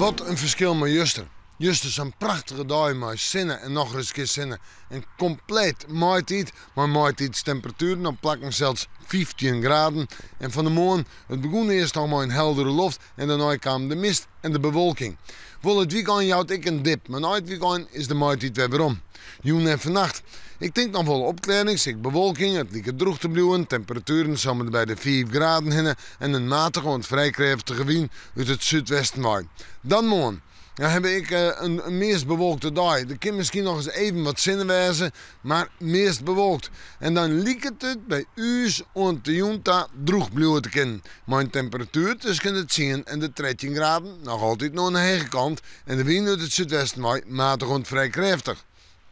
Wat een verschil met juster. Juster zo'n prachtige dag met zinnen en nog eens keer zinnen. En compleet maaitijd, maar maaitijdstemperaturen dan plakken zelfs 15 graden. En van de morgen, het begon eerst al met een heldere lucht en daarna kwam de mist en de bewolking. Voor het weekend houdt ik een dip, maar na het weekend is de maaitijd weer om. Joen en vannacht. Ik denk dan wel opklaring, zie bewolking, het lijkt droog te blijven, temperaturen samen bij de 4 graden hinnen en een matige en vrij krachtige wind uit het zuidwesten waait. Dan morgen. Dan heb ik een meest bewolkte dag. Er kan misschien nog eens even wat zinnen wezen, maar meest bewolkt. En dan lijkt het bij us en de junta droog blijven te kunnen. Maar een temperatuur tussen de 10 en de 13 graden, nog altijd nog aan de hege kant. En de wind uit het zuidwesten waait matig en vrij krachtig.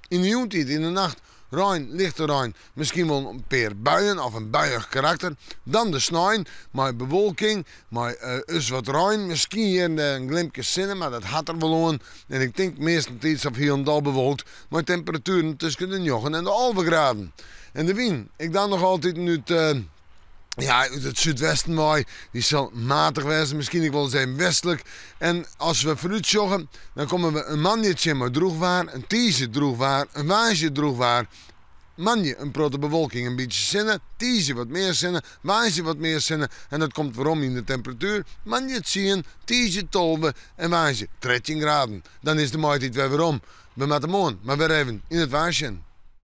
In de juntijd, in de nacht, rein, lichte rein, misschien wel een paar buien of een buiig karakter. Dan de sneeuw, met bewolking, met wat rein. Misschien hier een glimpje zinnen, maar dat had er wel aan. En ik denk meestal iets of hier en daar bewolkt, met temperaturen tussen de 9 en de 11 graden. En de wind, ik dan nog altijd uit het zuidwesten waai, die zal matig wezen, misschien wel zijn westelijk. En als we vooruit joggen, dan komen we een mannetje met droogwaar, een tiesje droogwaar, een waasje droogwaar. Manje een protte bewolking, een beetje zinnen, tiesje wat meer zinnen, waasje wat meer zinnen. En dat komt waarom in de temperatuur. Manje het zien, tiesje 12 en waasje 13 graden. Dan is de maaitijd weer om. We moeten morgen maar weer even in het waasje.